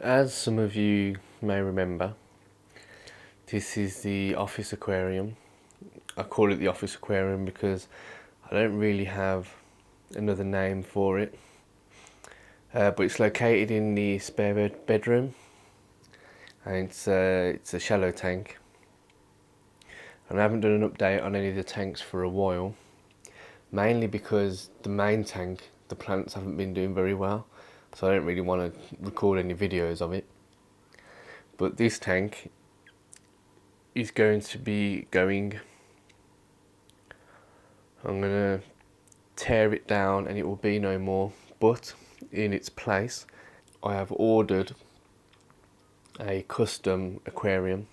As some of you may remember, this is the office aquarium. I call it the office aquarium because I don't really have another name for it. But it's located in the spare bedroom, and it's a shallow tank. And I haven't done an update on any of the tanks for a while, mainly because the main tank, the plants haven't been doing very well, so I don't really want to record any videos of it. But this tank is going to be going. I'm going to tear it down and it will be no more, but in its place I have ordered a custom aquarium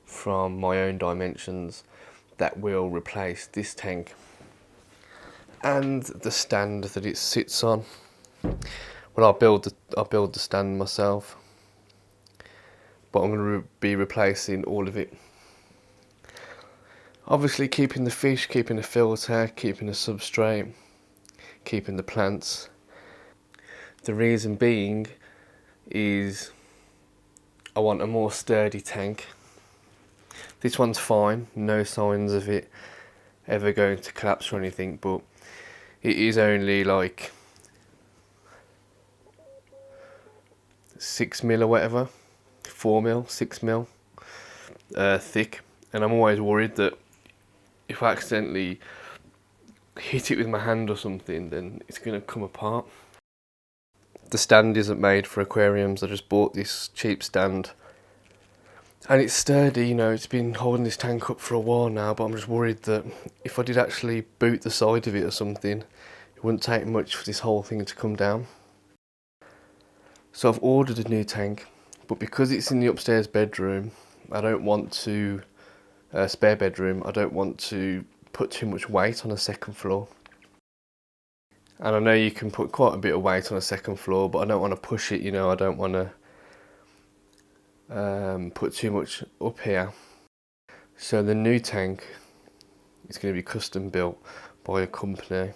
from my own dimensions that will replace this tank and the stand that it sits on. Well, I'll build the stand myself, but I'm going to be replacing all of it. Obviously keeping the fish, keeping the filter, keeping the substrate, keeping the plants. The reason being is I want a more sturdy tank. This one's fine, no signs of it ever going to collapse or anything, but it is only like 6 mil or whatever, 4 mil, 6 mil thick, and I'm always worried that if I accidentally hit it with my hand or something, then it's going to come apart. The stand isn't made for aquariums. I just bought this cheap stand and it's sturdy, you know, it's been holding this tank up for a while now, but I'm just worried that if I did actually boot the side of it or something, it wouldn't take much for this whole thing to come down. So I've ordered a new tank, but because it's in the upstairs bedroom, I don't want to, spare bedroom, I don't want to put too much weight on the second floor. And I know you can put quite a bit of weight on a second floor, but I don't want to push it, you know, I don't want to put too much up here. So the new tank is going to be custom built by a company.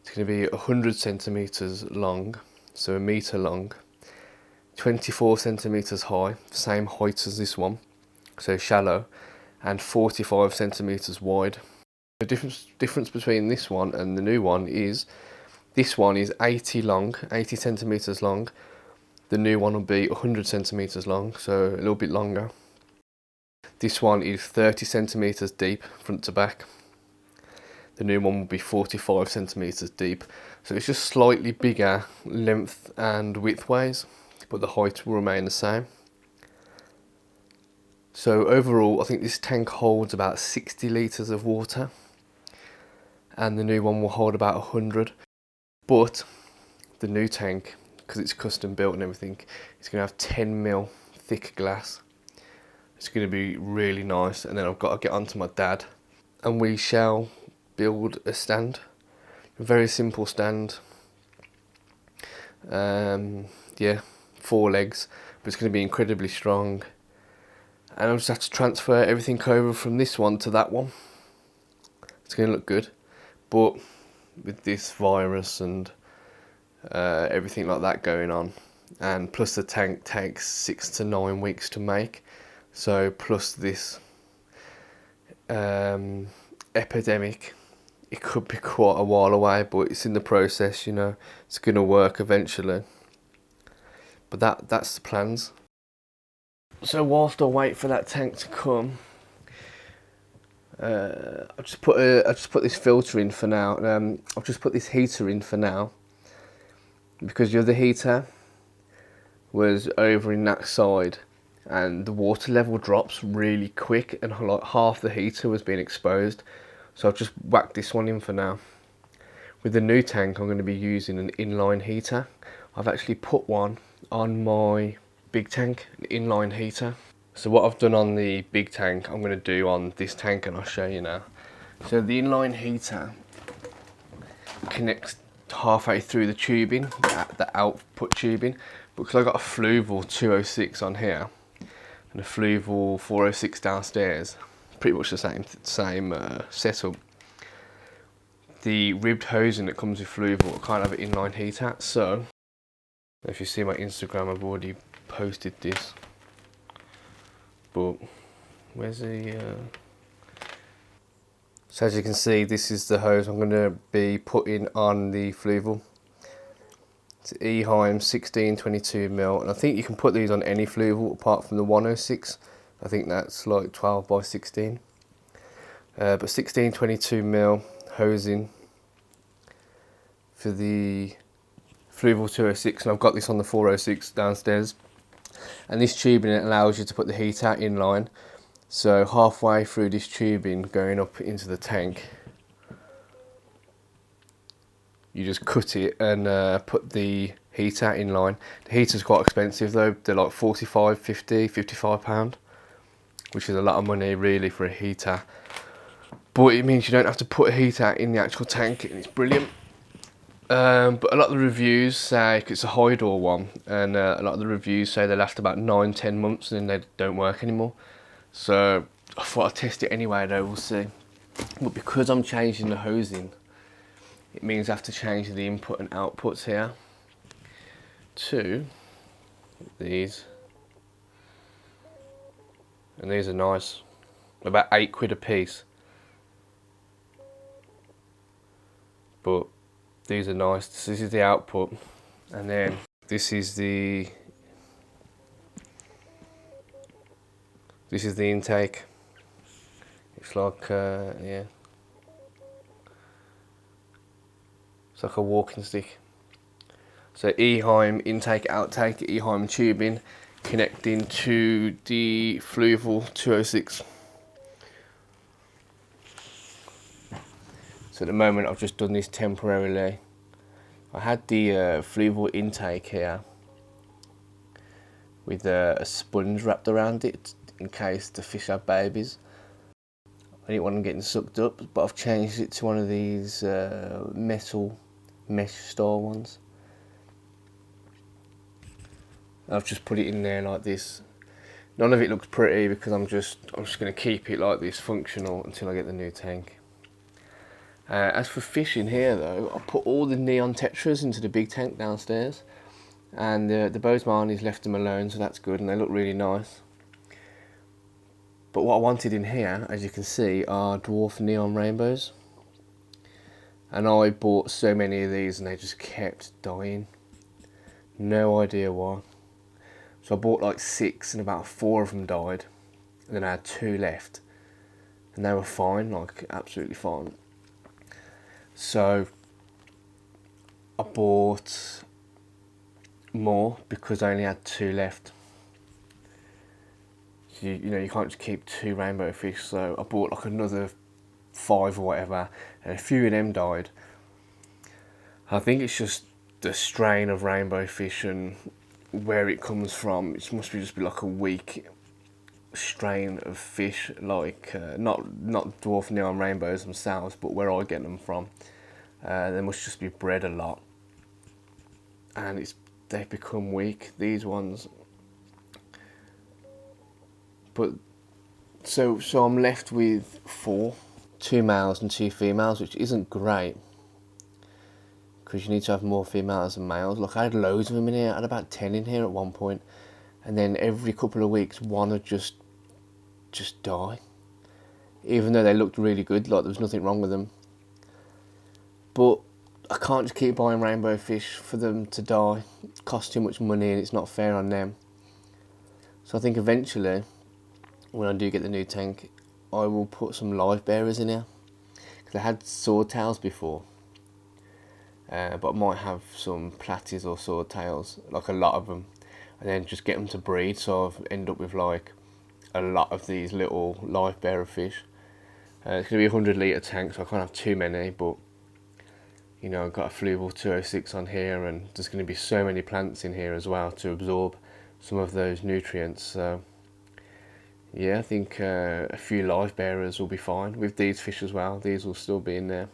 It's going to be 100 centimetres long, so a metre long, 24 centimetres high, same height as this one, so shallow, and 45 centimetres wide. The difference between this one and the new one is this one is 80 centimetres long. The new one will be 100 centimetres long, so a little bit longer. This one is 30 centimetres deep, front to back. The new one will be 45 centimetres deep, so it's just slightly bigger length and width wise, but the height will remain the same. So overall, I think this tank holds about 60 litres of water, and the new one will hold about 100. But the new tank, because it's custom built and everything, it's going to have 10 mil thick glass. It's going to be really nice, and then I've got to get onto my dad and we shall build a stand, a very simple stand. Yeah, 4 legs, but it's going to be incredibly strong, and I'll just have to transfer everything over from this one to that one. It's going to look good, but with this virus and everything like that going on, and plus the tank takes 6 to 9 weeks to make, so plus this epidemic, it could be quite a while away, but it's in the process, you know, it's going to work eventually. But that's the plans. So whilst I wait for that tank to come, I just put this filter in for now. I've just put this heater in for now, because the other heater was over in that side, and the water level drops really quick, and like half the heater was being exposed. So I've just whacked this one in for now. With the new tank, I'm going to be using an inline heater. I've actually put one on my big tank, an inline heater. So what I've done on the big tank, I'm going to do on this tank, and I'll show you now. So the inline heater connects halfway through the tubing, the output tubing, because I got a Fluval 206 on here and a Fluval 406 downstairs, pretty much the same setup. The ribbed hosing that comes with Fluval can't have an inline heater, so If you see my Instagram, I've already posted this. But where's the... So as you can see, this is the hose I'm going to be putting on the fluval. It's Eheim 1622mm, and I think you can put these on any fluval apart from the 106. I think that's like 12 by 16. But 1622mm hosing for the fluval 206, and I've got this on the 406 downstairs. And this tubing, it allows you to put the heat out in line. So halfway through this tubing going up into the tank, you just cut it and put the heater in line. The heater's quite expensive though, they're like 45, 50, 55 pound, which is a lot of money really for a heater. But it means you don't have to put a heater in the actual tank, and it's brilliant. But a lot of the reviews say, 'cause it's a high door one, and a lot of the reviews say they last about 9-10 months and then they don't work anymore. So I thought I'd test it anyway though, we'll see. But because I'm changing the hosing, it means I have to change the input and outputs here to these. And these are nice, about £8 a piece. But these are nice. This is the output, and then this is the intake. It's like yeah, it's like a walking stick. So Eheim intake, outtake, Eheim tubing connecting to the fluval 206. So at the moment I've just done this temporarily. I had the fluval intake here with a sponge wrapped around it in case the fish have babies. I didn't want them getting sucked up, but I've changed it to one of these metal mesh style ones. I've just put it in there like this. None of it looks pretty because I'm just going to keep it like this, functional, until I get the new tank. As for fishing here though, I put all the neon tetras into the big tank downstairs, and the Bozeman's left them alone, so that's good, and they look really nice. But what I wanted in here, as you can see, are dwarf neon rainbows, and I bought so many of these and they just kept dying. No idea why. So I bought like 6 and about 4 of them died, and then I had 2 left, and they were fine, like absolutely fine. So I bought more because I only had 2 left. So you know, you can't just keep 2 rainbow fish, so I bought like another 5 or whatever, and a few of them died. I think it's just the strain of rainbow fish and where it comes from. It must be just be like a weak strain of fish, like not dwarf neon rainbows themselves, but where I get them from. They must just be bred a lot, and they've become weak, these ones. But so I'm left with 4, 2 males and 2 females, which isn't great because you need to have more females than males. Look, I had loads of them in here. I had about 10 in here at one point, and then every couple of weeks one would just die, even though they looked really good, like there was nothing wrong with them. But I can't just keep buying rainbow fish for them to die. It costs too much money and it's not fair on them. So I think eventually, when I do get the new tank, I will put some live bearers in here. Because I had swordtails before, but I might have some platies or swordtails, like a lot of them, and then just get them to breed, so I've end up with like a lot of these little live bearer fish. It's going to be a 100 litre tank, so I can't have too many, but you know, I've got a fluval 206 on here, and there's going to be so many plants in here as well to absorb some of those nutrients. So yeah, I think a few live bearers will be fine with these fish as well. These will still be in there,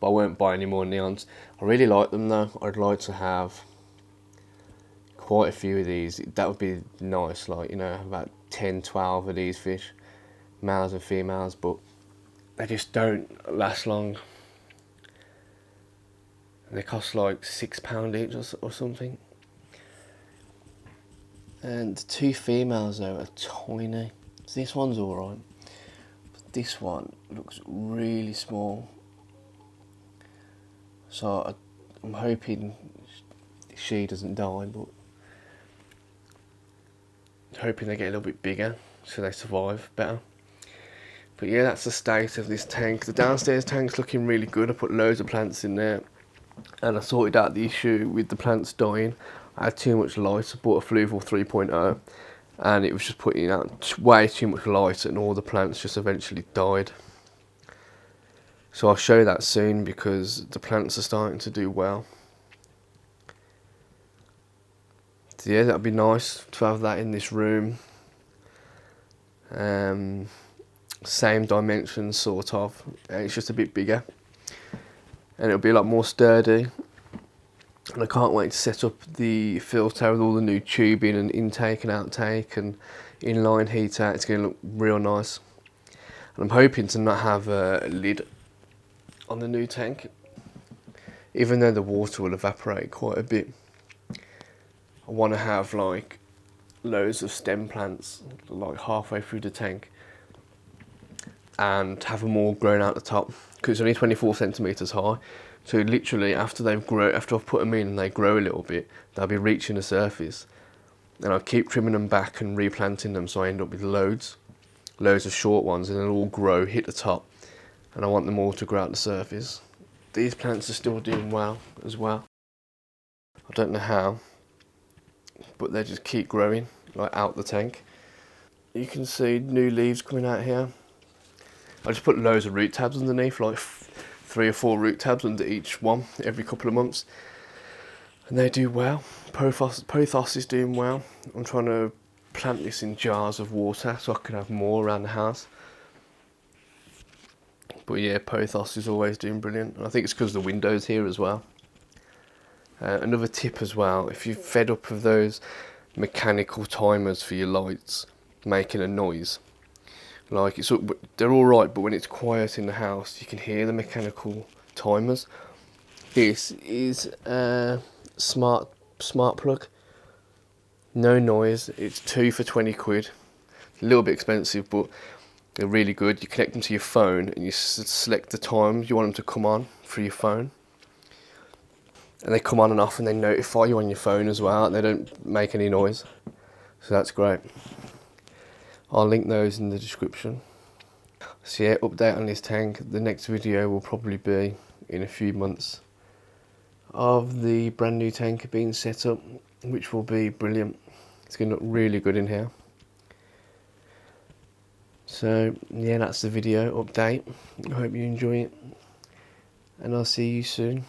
but I won't buy any more neons. I really like them though. I'd like to have quite a few of these. That would be nice, like, you know, about 10, 12 of these fish, males and females, but they just don't last long. They cost like £6 each or something. And the two females though are tiny. This one's alright, but this one looks really small. So I'm hoping she doesn't die, but hoping they get a little bit bigger so they survive better. But yeah, that's the state of this tank. The downstairs tank's looking really good. I put loads of plants in there, and I sorted out the issue with the plants dying. I had too much light. I bought a Fluval 3.0, and it was just putting out way too much light, and all the plants just eventually died. So I'll show that soon because the plants are starting to do well. So yeah, that'd be nice to have that in this room. Same dimensions sort of, and it's just a bit bigger, and it'll be a lot more sturdy. And I can't wait to set up the filter with all the new tubing and intake and outtake and inline heater. It's going to look real nice. And I'm hoping to not have a lid on the new tank, even though the water will evaporate quite a bit. I want to have like loads of stem plants like halfway through the tank, and have them all grown out the top, because it's only 24 centimeters high. So literally after I've put them in and they grow a little bit, they'll be reaching the surface, and I'll keep trimming them back and replanting them, so I end up with loads of short ones, and they'll all grow, hit the top, and I want them all to grow out the surface. These plants are still doing well as well. I don't know how, but they just keep growing like out the tank. You can see new leaves coming out here. I just put loads of root tabs underneath, like 3 or 4 root tabs under each one every couple of months, and they do well. Pothos is doing well. I'm trying to plant this in jars of water so I can have more around the house. But yeah, pothos is always doing brilliant, and I think it's because the window's here as well. Another tip as well, if you're fed up of those mechanical timers for your lights making a noise, like they're all right, but when it's quiet in the house, you can hear the mechanical timers. This is a smart plug, no noise. It's 2 for 20 quid. A little bit expensive, but they're really good. You connect them to your phone, and you select the times you want them to come on for your phone, and they come on and off, and they notify you on your phone as well, and they don't make any noise. So that's great. I'll link those in the description. So yeah, update on this tank. The next video will probably be in a few months of the brand new tank being set up, which will be brilliant. It's going to look really good in here. So yeah, that's the video update. I hope you enjoy it, and I'll see you soon.